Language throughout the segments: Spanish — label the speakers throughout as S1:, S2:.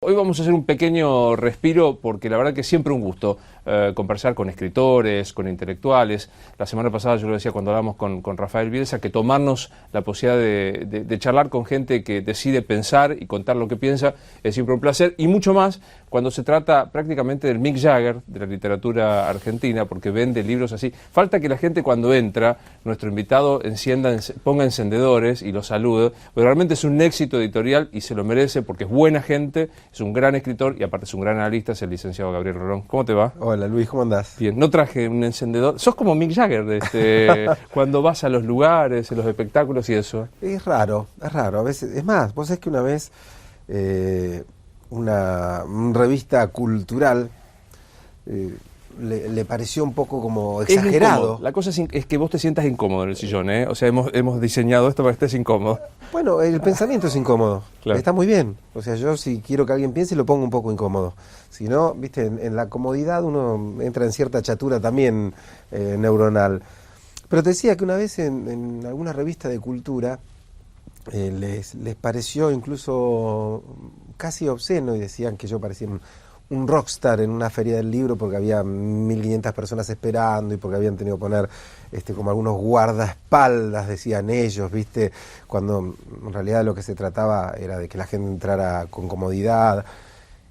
S1: Hoy vamos a hacer un pequeño respiro porque la verdad que es siempre un gusto conversar con escritores, con intelectuales. La semana pasada yo lo decía cuando hablamos con Rafael Bielsa, que tomarnos la posibilidad de charlar con gente que decide pensar y contar lo que piensa es siempre un placer, y mucho más cuando se trata prácticamente del Mick Jagger de la literatura argentina, porque vende libros así. Falta que la gente cuando entra, nuestro invitado ponga encendedores y lo salude, pero realmente es un éxito editorial y se lo merece porque es buena gente, es un gran escritor y aparte es un gran analista, es el licenciado Gabriel Rolón. ¿Cómo te va?
S2: Hola Luis, ¿cómo andás?
S1: Bien, no traje un encendedor. Sos como Mick Jagger cuando vas a los lugares, en los espectáculos y eso.
S2: Es raro, a veces. Es más, vos sabés que una vez una revista cultural le pareció un poco como exagerado.
S1: La cosa es que vos te sientas incómodo en el sillón, ¿eh? O sea, hemos diseñado esto para que estés incómodo.
S2: Bueno, el pensamiento es incómodo.
S1: Claro.
S2: Está muy bien. O sea, yo si quiero que alguien piense, lo pongo un poco incómodo. Si no, viste, en la comodidad uno entra en cierta chatura también neuronal. Pero te decía que una vez en alguna revista de cultura les pareció incluso casi obsceno y decían que yo parecía un rockstar en una feria del libro porque había 1500 personas esperando y porque habían tenido que poner como algunos guardaespaldas, decían ellos, ¿viste? Cuando en realidad lo que se trataba era de que la gente entrara con comodidad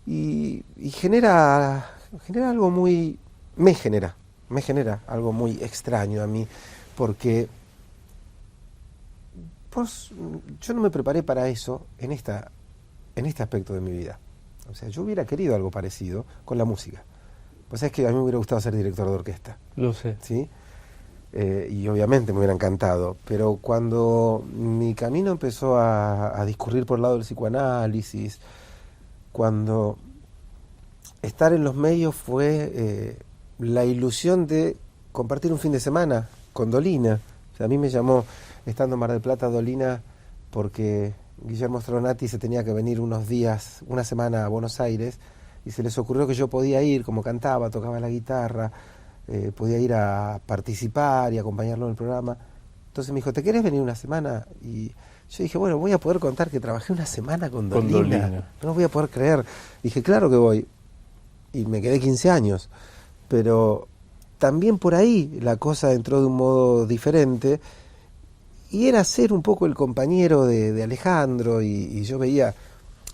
S2: y genera algo muy... me genera algo muy extraño a mí, porque yo no me preparé para eso en este aspecto de mi vida. O sea, yo hubiera querido algo parecido con la música. Pues es que a mí me hubiera gustado ser director de orquesta.
S1: Lo sé.
S2: ¿Sí? Y obviamente me hubiera encantado. Pero cuando mi camino empezó a discurrir por el lado del psicoanálisis, cuando estar en los medios fue la ilusión de compartir un fin de semana con Dolina. O sea, a mí me llamó, estando en Mar del Plata, Dolina, porque Guillermo Stronati se tenía que venir unos días, una semana a Buenos Aires, y se les ocurrió que yo podía ir, como cantaba, tocaba la guitarra, podía ir a participar y acompañarlo en el programa. Entonces me dijo, ¿te querés venir una semana? Y yo dije, bueno, voy a poder contar que trabajé una semana con Dolina. No voy a poder creer. Dije, claro que voy. Y me quedé 15 años. Pero también por ahí la cosa entró de un modo diferente, y era ser un poco el compañero de Alejandro, y yo veía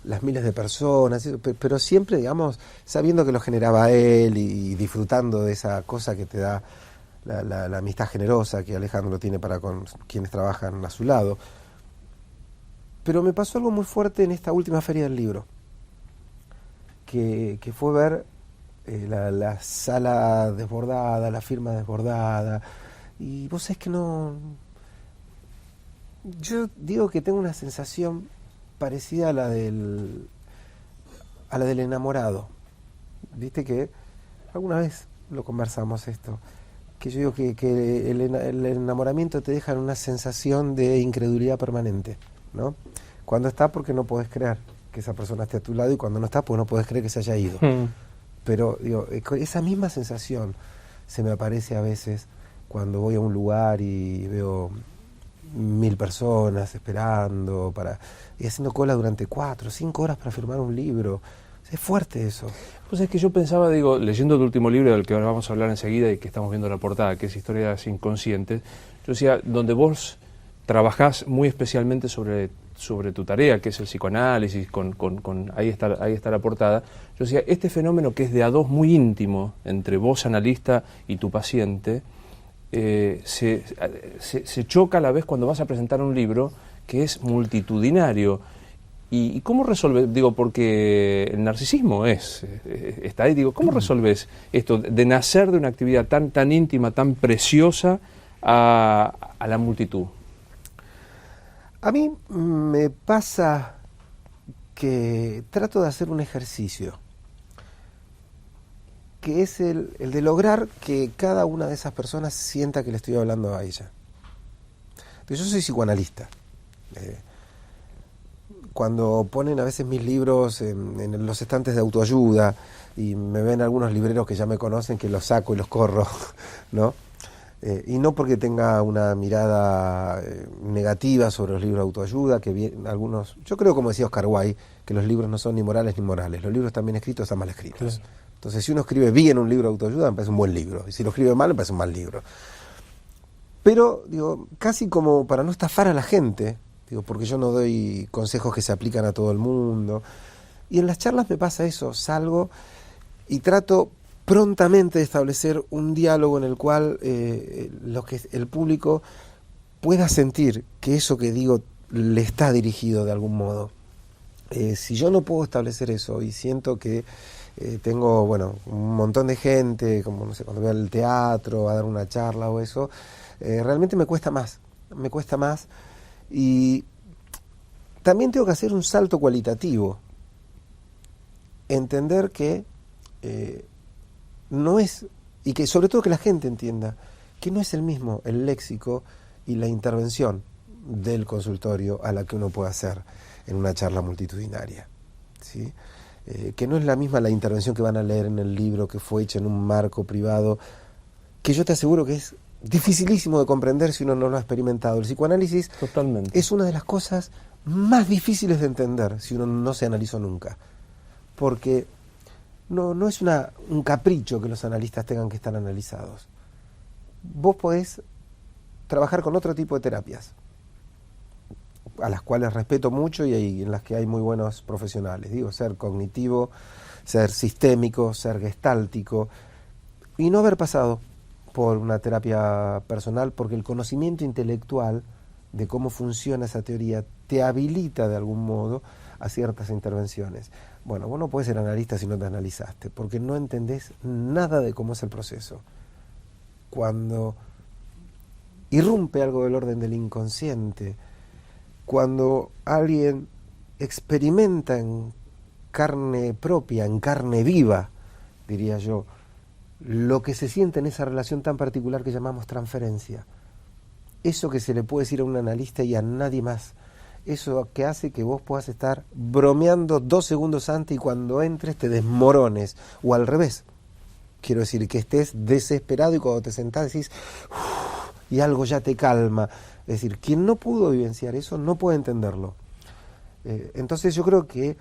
S2: las miles de personas, pero siempre, digamos, sabiendo que lo generaba él y disfrutando de esa cosa que te da la amistad generosa que Alejandro tiene para con quienes trabajan a su lado. Pero me pasó algo muy fuerte en esta última feria del libro, que fue ver la sala desbordada, la firma desbordada, y vos sabés que no... Yo digo que tengo una sensación parecida a la del enamorado. Viste que alguna vez lo conversamos esto, que yo digo que el enamoramiento te deja en una sensación de incredulidad permanente, ¿no? Cuando está, porque no podés creer que esa persona esté a tu lado, y cuando no está, pues no podés creer que se haya ido. Pero digo, esa misma sensación se me aparece a veces cuando voy a un lugar y veo 1000 personas esperando y haciendo cola durante 4 o 5 horas para firmar un libro. O sea, es fuerte eso.
S1: Pues es que yo pensaba, leyendo el último libro del que ahora vamos a hablar enseguida y que estamos viendo la portada, que es Historias Inconscientes, yo decía, donde vos trabajás muy especialmente sobre tu tarea, que es el psicoanálisis, ahí está la portada. Yo decía, este fenómeno que es de a dos muy íntimo entre vos, analista, y tu paciente, se choca a la vez cuando vas a presentar un libro que es multitudinario. ¿Y cómo resolves? Porque el narcisismo está ahí. ¿Cómo resolves esto de nacer de una actividad tan íntima, tan preciosa a la multitud?
S2: A mí me pasa que trato de hacer un ejercicio, que es el de lograr que cada una de esas personas sienta que le estoy hablando a ella. Yo soy psicoanalista. Cuando ponen a veces mis libros en los estantes de autoayuda y me ven algunos libreros que ya me conocen, que los saco y los corro, ¿no? Y no porque tenga una mirada negativa sobre los libros de autoayuda, que algunos, yo creo, como decía Oscar Wilde, que los libros no son ni morales ni morales, los libros están bien escritos, están mal escritos. Claro. Entonces, si uno escribe bien un libro de autoayuda, me parece un buen libro, y si lo escribe mal, me parece un mal libro. Pero, digo, casi como para no estafar a la gente, digo, porque yo no doy consejos que se aplican a todo el mundo, y en las charlas me pasa eso, salgo y trato prontamente de establecer un diálogo en el cual el público pueda sentir que eso que digo le está dirigido de algún modo. Si yo no puedo establecer eso y siento que tengo, bueno, un montón de gente, como no sé, cuando voy al teatro a dar una charla o eso, realmente me cuesta más y también tengo que hacer un salto cualitativo, entender que no es, y que sobre todo que la gente entienda que no es el mismo el léxico y la intervención del consultorio a la que uno puede hacer en una charla multitudinaria, ¿sí? Que no es la misma la intervención que van a leer en el libro que fue hecha en un marco privado, que yo te aseguro que es dificilísimo de comprender si uno no lo ha experimentado. El psicoanálisis
S1: Totalmente.
S2: Es una de las cosas más difíciles de entender si uno no se analizó nunca, porque no es un capricho que los analistas tengan que estar analizados. Vos podés trabajar con otro tipo de terapias, a las cuales respeto mucho y en las que hay muy buenos profesionales. Digo, ser cognitivo, ser sistémico, ser gestáltico, y no haber pasado por una terapia personal, porque el conocimiento intelectual de cómo funciona esa teoría te habilita de algún modo a ciertas intervenciones. Bueno, vos no podés ser analista si no te analizaste, porque no entendés nada de cómo es el proceso. Cuando irrumpe algo del orden del inconsciente, cuando alguien experimenta en carne propia, en carne viva, diría yo, lo que se siente en esa relación tan particular que llamamos transferencia, eso que se le puede decir a un analista y a nadie más, eso que hace que vos puedas estar bromeando 2 segundos antes y cuando entres te desmorones, o al revés, quiero decir, que estés desesperado y cuando te sentás decís y algo ya te calma. Es decir, quien no pudo vivenciar eso no puede entenderlo. Entonces yo creo que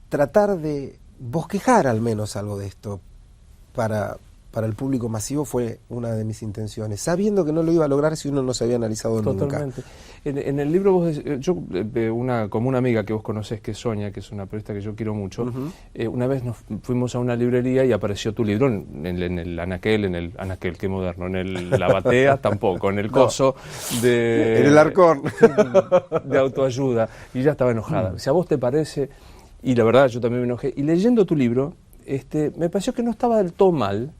S2: tratar de bosquejar al menos algo de esto para el público masivo fue una de mis intenciones, sabiendo que no lo iba a lograr si uno no se había analizado
S1: Totalmente.
S2: nunca.
S1: En el libro vos, como una amiga que vos conocés, que es Sonia, que es una periodista que yo quiero mucho, una vez nos fuimos a una librería y apareció tu libro en el anaquel, qué moderno, la batea tampoco, en el coso de...
S2: En el arcón.
S1: De autoayuda, y ella estaba enojada. Si a vos te parece, y la verdad yo también me enojé, y leyendo tu libro, me pareció que no estaba del todo mal,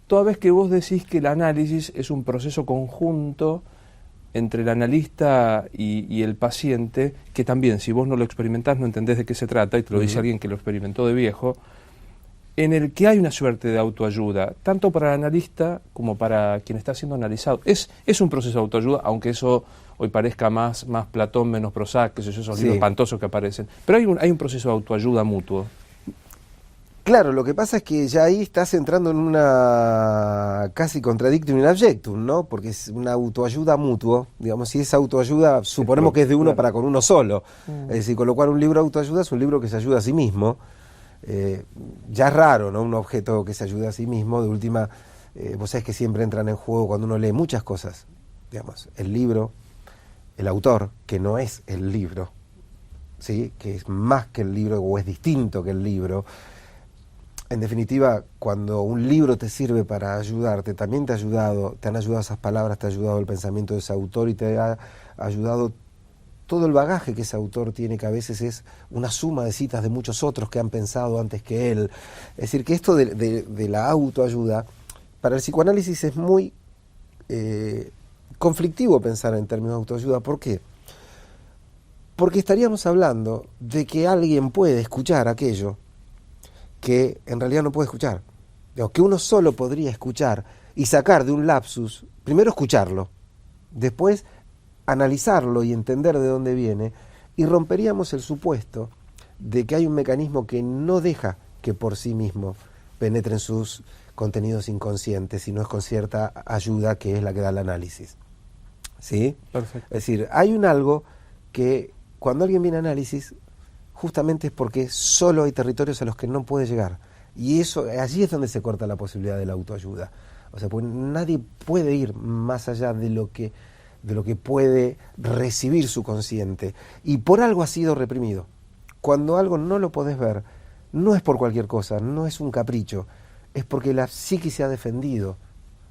S1: toda vez que vos decís que el análisis es un proceso conjunto entre el analista y el paciente, que también, si vos no lo experimentás, no entendés de qué se trata, y te lo dice alguien que lo experimentó de viejo, en el que hay una suerte de autoayuda, tanto para el analista como para quien está siendo analizado. Es un proceso de autoayuda, aunque eso hoy parezca más Platón, menos Prozac, que esos libros espantosos que aparecen. Pero hay un proceso de autoayuda mutuo.
S2: Claro, lo que pasa es que ya ahí estás entrando en una casi contradictum in adjectum, ¿no? Porque es una autoayuda mutuo, digamos, si es autoayuda, suponemos que es de uno para con uno solo. Es decir, con lo cual un libro de autoayuda es un libro que se ayuda a sí mismo. Ya es raro, ¿no? Un objeto que se ayuda a sí mismo. De última, vos sabés que siempre entran en juego cuando uno lee muchas cosas. Digamos, el libro, el autor, que no es el libro, ¿sí? Que es más que el libro o es distinto que el libro. En definitiva, cuando un libro te sirve para ayudarte, también te han ayudado esas palabras, te ha ayudado el pensamiento de ese autor y te ha ayudado todo el bagaje que ese autor tiene, que a veces es una suma de citas de muchos otros que han pensado antes que él. Es decir, que esto de la autoayuda, para el psicoanálisis es muy conflictivo pensar en términos de autoayuda. ¿Por qué? Porque estaríamos hablando de que alguien puede escuchar aquello que en realidad no puede escuchar, que uno solo podría escuchar y sacar de un lapsus, primero escucharlo, después analizarlo y entender de dónde viene, y romperíamos el supuesto de que hay un mecanismo que no deja que por sí mismo penetren sus contenidos inconscientes, sino es con cierta ayuda que es la que da el análisis. ¿Sí?
S1: Perfecto.
S2: Es decir, hay un algo que cuando alguien viene a análisis, justamente es porque solo hay territorios a los que no puede llegar. Y eso, allí es donde se corta la posibilidad de la autoayuda. O sea, pues nadie puede ir más allá de lo que puede recibir su consciente. Y por algo ha sido reprimido. Cuando algo no lo podés ver, no es por cualquier cosa, no es un capricho, es porque la psiquis se ha defendido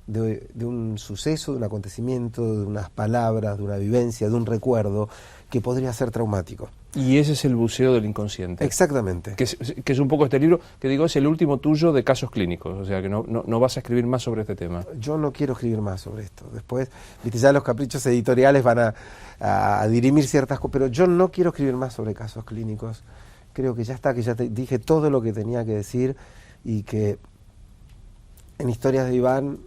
S2: de un suceso, de un acontecimiento, de unas palabras, de una vivencia, de un recuerdo que podría ser traumático.
S1: Y ese es el buceo del inconsciente.
S2: Exactamente.
S1: Que es un poco este libro, que digo, es el último tuyo de casos clínicos, o sea que no vas a escribir más sobre este tema.
S2: Yo no quiero escribir más sobre esto. Después, viste, ya los caprichos editoriales van a dirimir ciertas cosas, pero yo no quiero escribir más sobre casos clínicos. Creo que ya está, que ya te dije todo lo que tenía que decir y que en Historias de Iván,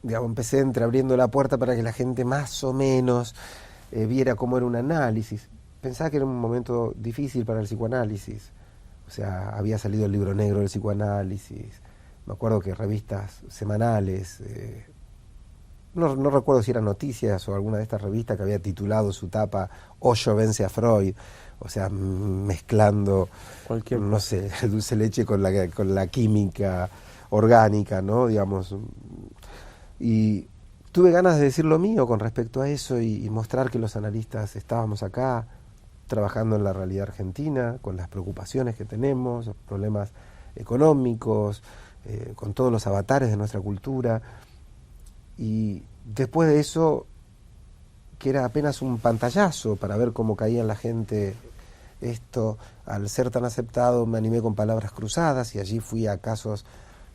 S2: digamos, empecé entreabriendo la puerta para que la gente más o menos viera cómo era un análisis. Pensaba que era un momento difícil para el psicoanálisis. O sea, había salido el libro negro del psicoanálisis. Me acuerdo que revistas semanales, no recuerdo si eran Noticias o alguna de estas revistas que había titulado su tapa Hoyo vence a Freud. O sea, mezclando, no sé, el dulce leche con la química orgánica, ¿no? Digamos. Y tuve ganas de decir lo mío con respecto a eso y mostrar que los analistas estábamos acá, trabajando en la realidad argentina, con las preocupaciones que tenemos, los problemas económicos, con todos los avatares de nuestra cultura. Y después de eso, que era apenas un pantallazo para ver cómo caía en la gente esto, al ser tan aceptado me animé con Palabras Cruzadas y allí fui a casos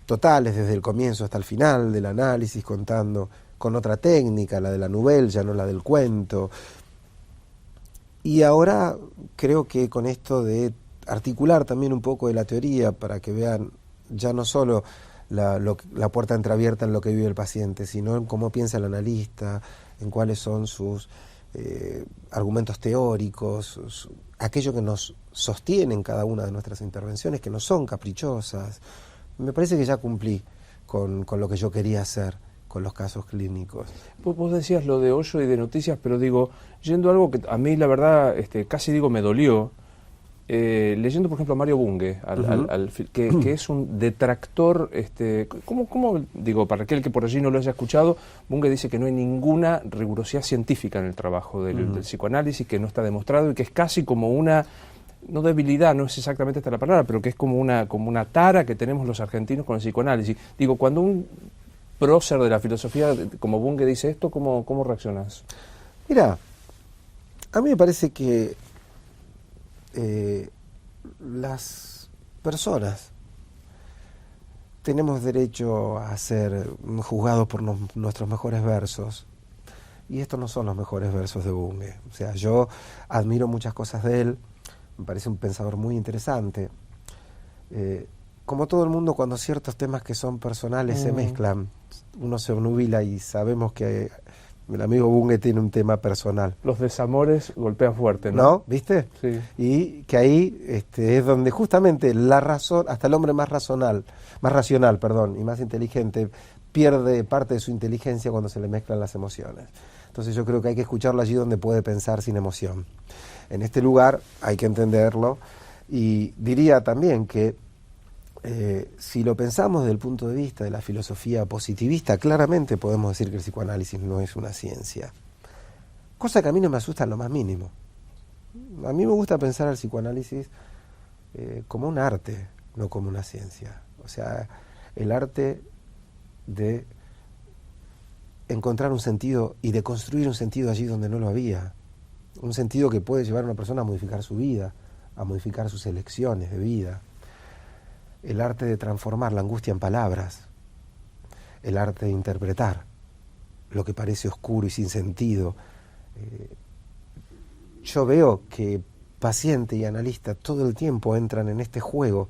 S2: totales desde el comienzo hasta el final del análisis, contando con otra técnica, la de la nouvelle, ya no la del cuento. Y ahora creo que con esto de articular también un poco de la teoría para que vean ya no solo la puerta entreabierta en lo que vive el paciente, sino en cómo piensa el analista, en cuáles son sus argumentos teóricos, aquello que nos sostiene en cada una de nuestras intervenciones, que no son caprichosas. Me parece que ya cumplí con lo que yo quería hacer con los casos clínicos.
S1: Vos decías lo de Hoyo y de Noticias, pero digo, yendo a algo que a mí la verdad casi digo me dolió, leyendo por ejemplo a Mario Bunge, que es un detractor, ¿cómo digo, para aquel que por allí no lo haya escuchado, Bunge dice que no hay ninguna rigurosidad científica en el trabajo del psicoanálisis, que no está demostrado y que es casi como una, no debilidad, no es exactamente esta la palabra, pero que es como una tara que tenemos los argentinos con el psicoanálisis. Digo, cuando un prócer de la filosofía como Bunge dice esto, ¿cómo reaccionás?
S2: Mira, a mí me parece que las personas tenemos derecho a ser juzgados por nuestros mejores versos, y estos no son los mejores versos de Bunge. O sea, yo admiro muchas cosas de él, me parece un pensador muy interesante. Como todo el mundo, cuando ciertos temas que son personales se mezclan, uno se obnubila y sabemos que el amigo Bunge tiene un tema personal.
S1: Los desamores golpean fuerte, ¿no?
S2: ¿No? ¿Viste?
S1: Sí.
S2: Y que ahí es donde justamente la razón, hasta el hombre más racional, y más inteligente, pierde parte de su inteligencia cuando se le mezclan las emociones. Entonces yo creo que hay que escucharlo allí donde puede pensar sin emoción. En este lugar hay que entenderlo, y diría también que si lo pensamos desde el punto de vista de la filosofía positivista, claramente podemos decir que el psicoanálisis no es una ciencia. Cosa que a mí no me asusta en lo más mínimo. A mí me gusta pensar al psicoanálisis como un arte, no como una ciencia. O sea, el arte de encontrar un sentido y de construir un sentido allí donde no lo había. Un sentido que puede llevar a una persona a modificar su vida, a modificar sus elecciones de vida. El arte de transformar la angustia en palabras, el arte de interpretar lo que parece oscuro y sin sentido. Yo veo que paciente y analista todo el tiempo entran en este juego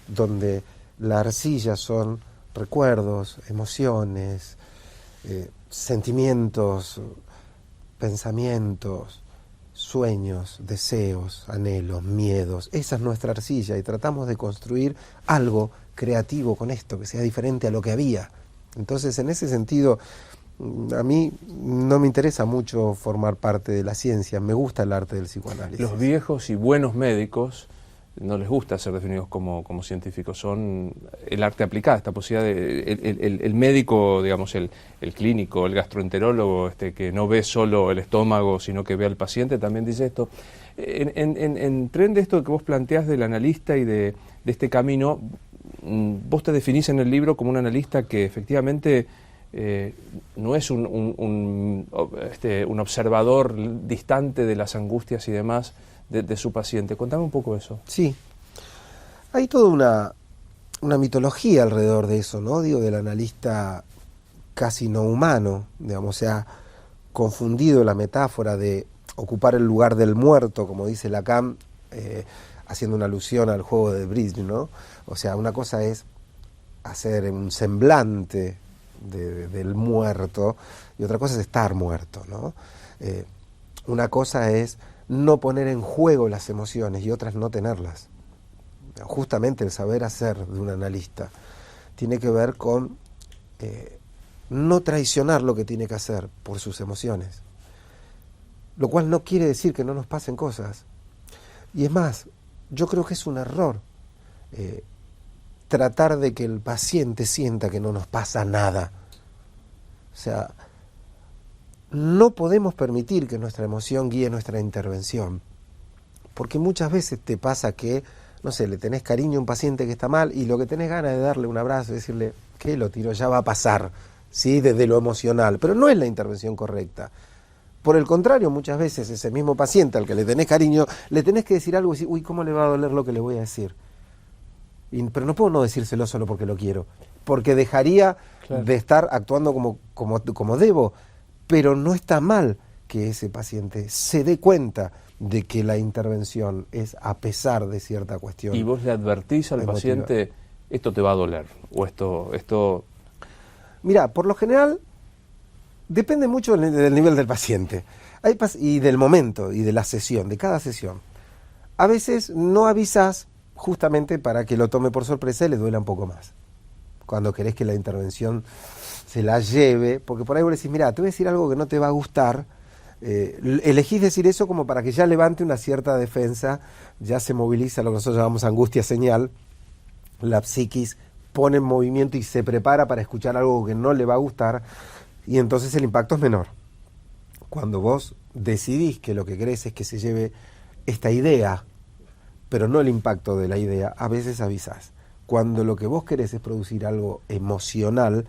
S2: donde la arcilla son recuerdos, emociones, sentimientos, pensamientos, sueños, deseos, anhelos, miedos. Esa es nuestra arcilla y tratamos de construir algo creativo con esto, que sea diferente a lo que había. Entonces, en ese sentido, a mí no me interesa mucho formar parte de la ciencia, me gusta el arte del psicoanálisis.
S1: Los viejos y buenos médicos no les gusta ser definidos como científicos, son el arte aplicado, esta posibilidad de el médico, digamos, el clínico, el gastroenterólogo, que no ve solo el estómago, sino que ve al paciente, también dice esto. En tren de esto que vos planteás del analista y de este camino, vos te definís en el libro como un analista que efectivamente no es un observador distante de las angustias y demás de su paciente. Contame un poco eso.
S2: Sí, hay toda una mitología alrededor de eso, ¿no? Digo, del analista casi no humano, digamos, se ha confundido la metáfora de ocupar el lugar del muerto, como dice Lacan, haciendo una alusión al juego de bridge, ¿no? O sea, una cosa es hacer un semblante del muerto y otra cosa es estar muerto, ¿no? Una cosa es no poner en juego las emociones y otras no tenerlas. Justamente el saber hacer de un analista tiene que ver con no traicionar lo que tiene que hacer por sus emociones, lo cual no quiere decir que no nos pasen cosas. Y es más, yo creo que es un error tratar de que el paciente sienta que no nos pasa nada. O sea, no podemos permitir que nuestra emoción guíe nuestra intervención, porque muchas veces te pasa que, no sé, le tenés cariño a un paciente que está mal y lo que tenés ganas de darle un abrazo y decirle que lo tiro, ya va a pasar, ¿sí? Desde lo emocional, pero no es la intervención correcta. Por el contrario, muchas veces ese mismo paciente al que le tenés cariño, le tenés que decir algo y decir, uy, ¿cómo le va a doler lo que le voy a decir? Pero no puedo no decírselo solo porque lo quiero, porque dejaría de estar actuando como debo. Pero no está mal que ese paciente se dé cuenta de que la intervención es a pesar de cierta cuestión.
S1: Y vos le advertís al paciente, esto te va a doler, o esto...
S2: Mira, por lo general, depende mucho del nivel del paciente, y del momento, y de la sesión, de cada sesión. A veces no avisas justamente para que lo tome por sorpresa y le duela un poco más. Cuando querés que la intervención se la lleve, porque por ahí vos decís, mira, te voy a decir algo que no te va a gustar, elegís decir eso como para que ya levante una cierta defensa, ya se moviliza lo que nosotros llamamos angustia señal, la psiquis pone en movimiento y se prepara para escuchar algo que no le va a gustar, y entonces el impacto es menor. Cuando vos decidís que lo que querés es que se lleve esta idea, pero no el impacto de la idea, a veces avisás. Cuando lo que vos querés es producir algo emocional,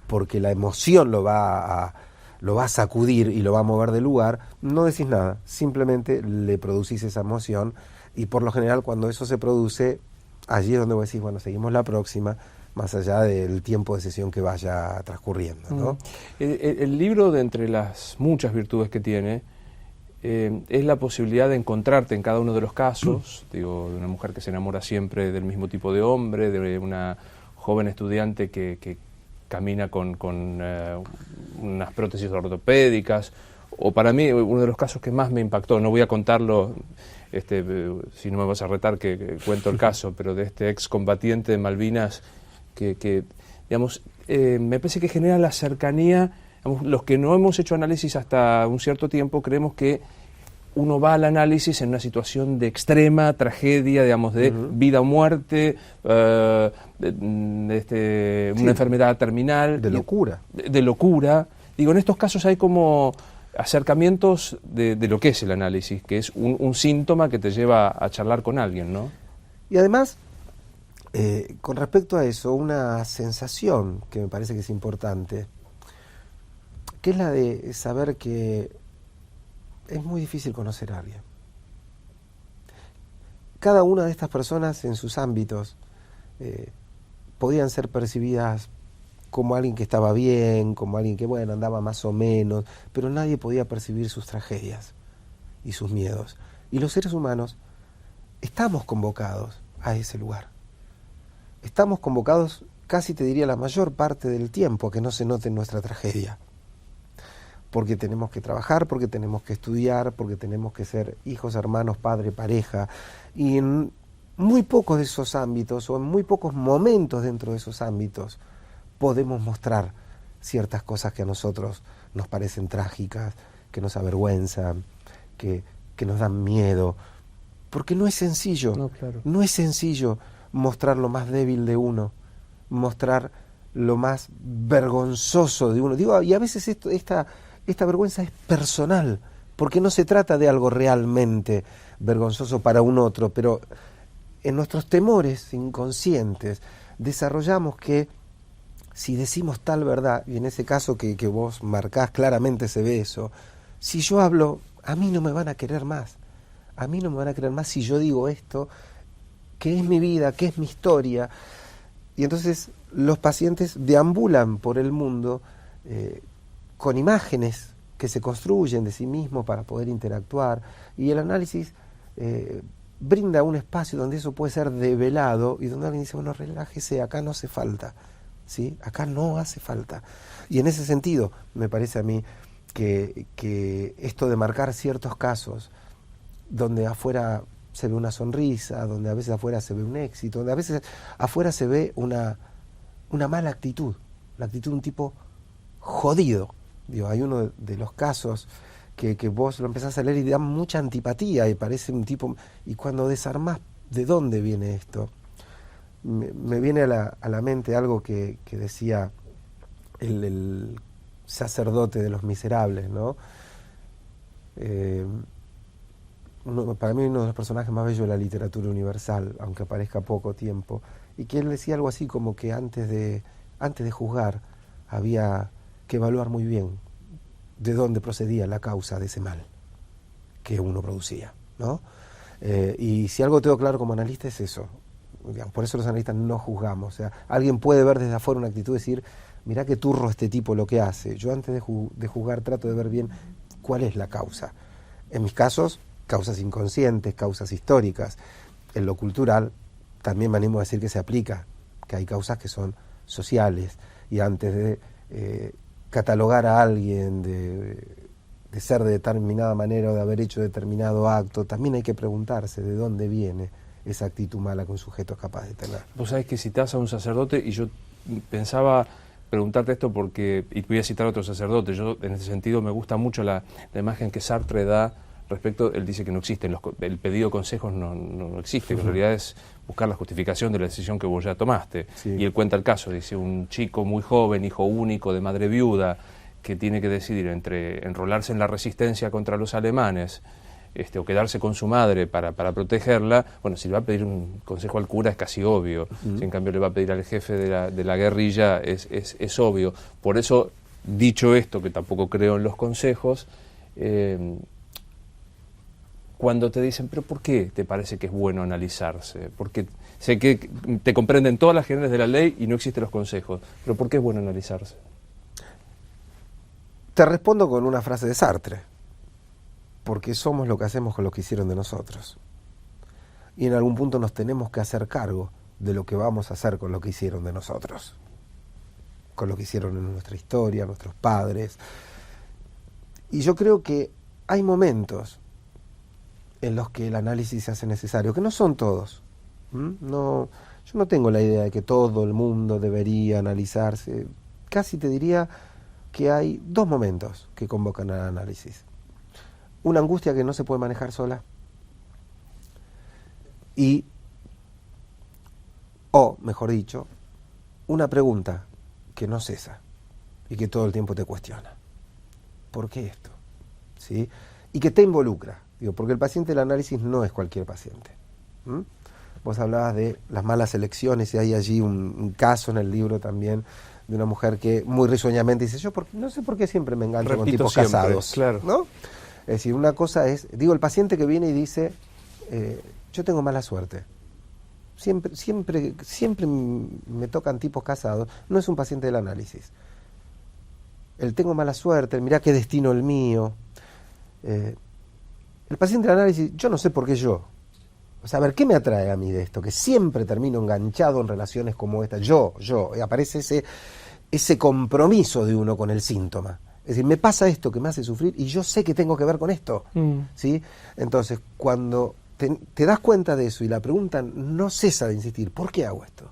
S2: porque la emoción lo va a sacudir y lo va a mover del lugar, no decís nada, simplemente le producís esa emoción, y por lo general cuando eso se produce, allí es donde vos decís, bueno, seguimos la próxima, más allá del tiempo de sesión que vaya transcurriendo, ¿no?
S1: El libro, de entre las muchas virtudes que tiene, es la posibilidad de encontrarte en cada uno de los casos, digo, de una mujer que se enamora siempre del mismo tipo de hombre, de una joven estudiante que camina con unas prótesis ortopédicas, o para mí uno de los casos que más me impactó, no voy a contarlo, si no me vas a retar que cuento el caso, pero de este excombatiente de Malvinas que digamos, me parece que genera la cercanía. Los que no hemos hecho análisis hasta un cierto tiempo creemos que uno va al análisis en una situación de extrema tragedia, digamos, de vida o muerte, una enfermedad terminal.
S2: De locura.
S1: De locura. Digo, en estos casos hay como acercamientos de lo que es el análisis, que es un síntoma que te lleva a charlar con alguien, ¿no?
S2: Y además, con respecto a eso, una sensación que me parece que es importante, que es la de saber que es muy difícil conocer a alguien. Cada una de estas personas en sus ámbitos podían ser percibidas como alguien que estaba bien, como alguien que, bueno, andaba más o menos, pero nadie podía percibir sus tragedias y sus miedos. Y los seres humanos estamos convocados a ese lugar. Estamos convocados, casi te diría la mayor parte del tiempo, a que no se note nuestra tragedia. Porque tenemos que trabajar, porque tenemos que estudiar, porque tenemos que ser hijos, hermanos, padre, pareja. Y en muy pocos de esos ámbitos, o en muy pocos momentos dentro de esos ámbitos, podemos mostrar ciertas cosas que a nosotros nos parecen trágicas, que nos avergüenzan, que nos dan miedo. Porque no es sencillo,
S1: No, claro.
S2: no es sencillo mostrar lo más débil de uno, mostrar lo más vergonzoso de uno. Digo, y a veces esta vergüenza es personal, porque no se trata de algo realmente vergonzoso para un otro, pero en nuestros temores inconscientes desarrollamos que si decimos tal verdad, y en ese caso que vos marcás claramente se ve eso, si yo hablo, a mí no me van a querer más. A mí no me van a creer más si yo digo esto, que es mi vida, que es mi historia. Y entonces los pacientes deambulan por el mundo con imágenes que se construyen de sí mismos para poder interactuar. Y el análisis brinda un espacio donde eso puede ser develado y donde alguien dice, bueno, relájese, acá no hace falta, ¿sí? Acá no hace falta. Y en ese sentido, me parece a mí que esto de marcar ciertos casos donde afuera se ve una sonrisa, donde a veces afuera se ve un éxito, donde a veces afuera se ve una mala actitud, la actitud de un tipo jodido. Digo, hay uno de los casos que vos lo empezás a leer y te da mucha antipatía y parece un tipo... Y cuando desarmás de dónde viene esto, me viene a la mente algo que decía el sacerdote de Los Miserables, ¿no? Para mí uno de los personajes más bellos de la literatura universal, aunque aparezca poco tiempo, y que él decía algo así como que antes de juzgar había que evaluar muy bien de dónde procedía la causa de ese mal que uno producía, ¿no? Y si algo tengo claro como analista es eso. Por eso los analistas no juzgamos. O sea, alguien puede ver desde afuera una actitud y decir, mirá qué turro este tipo lo que hace. Yo antes de juzgar trato de ver bien cuál es la causa. En mis casos, causas inconscientes, causas históricas. En lo cultural también me animo a decir que se aplica, que hay causas que son sociales, y antes de catalogar a alguien de ser de determinada manera o de haber hecho determinado acto, también hay que preguntarse de dónde viene esa actitud mala que un sujeto es capaz de tener.
S1: Vos sabés que citás a un sacerdote y yo pensaba preguntarte esto porque, y voy a citar a otro sacerdote, yo en ese sentido me gusta mucho la imagen que Sartre da respecto, él dice que no existen, el pedido de consejos no existe, que en realidad es buscar la justificación de la decisión que vos ya tomaste. Sí. Y él cuenta el caso, dice, un chico muy joven, hijo único, de madre viuda, que tiene que decidir entre enrolarse en la resistencia contra los alemanes o quedarse con su madre para protegerla. Bueno, si le va a pedir un consejo al cura es casi obvio, si en cambio le va a pedir al jefe de la guerrilla es obvio. Por eso, dicho esto, que tampoco creo en los consejos, cuando te dicen, pero ¿por qué te parece que es bueno analizarse? Porque sé que te comprenden todas las generes de la ley y no existen los consejos, pero ¿por qué es bueno analizarse?
S2: Te respondo con una frase de Sartre, porque somos lo que hacemos con lo que hicieron de nosotros. Y en algún punto nos tenemos que hacer cargo de lo que vamos a hacer con lo que hicieron de nosotros, con lo que hicieron en nuestra historia, nuestros padres. Y yo creo que hay momentos en los que el análisis se hace necesario, que no son todos. No, yo no tengo la idea de que todo el mundo debería analizarse. Casi te diría que hay dos momentos que convocan al análisis. Una angustia que no se puede manejar sola o, mejor dicho, una pregunta que no cesa y que todo el tiempo te cuestiona. ¿Por qué esto? ¿Sí? Y que te involucra. Digo, porque el paciente del análisis no es cualquier paciente. Vos hablabas de las malas elecciones y hay allí un caso en el libro también de una mujer que muy risueñamente dice, yo no sé por qué siempre me engancho con tipos siempre, casados, claro, ¿no? Es decir, una cosa es, digo, el paciente que viene y dice, yo tengo mala suerte, siempre me tocan tipos casados, no es un paciente del análisis. El tengo mala suerte, mirá qué destino el mío. El paciente del análisis, yo no sé por qué yo. O sea, a ver, ¿qué me atrae a mí de esto? Que siempre termino enganchado en relaciones como esta. Yo, aparece ese compromiso de uno con el síntoma. Es decir, me pasa esto que me hace sufrir y yo sé que tengo que ver con esto. ¿Sí? Entonces, cuando te das cuenta de eso y la pregunta no cesa de insistir, ¿por qué hago esto?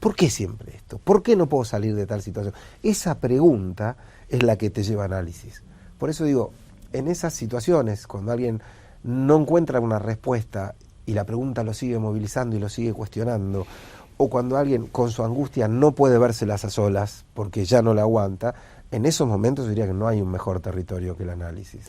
S2: ¿Por qué siempre esto? ¿Por qué no puedo salir de tal situación? Esa pregunta es la que te lleva a análisis. Por eso digo, en esas situaciones, cuando alguien no encuentra una respuesta y la pregunta lo sigue movilizando y lo sigue cuestionando, o cuando alguien con su angustia no puede vérselas a solas porque ya no la aguanta, en esos momentos diría que no hay un mejor territorio que el análisis.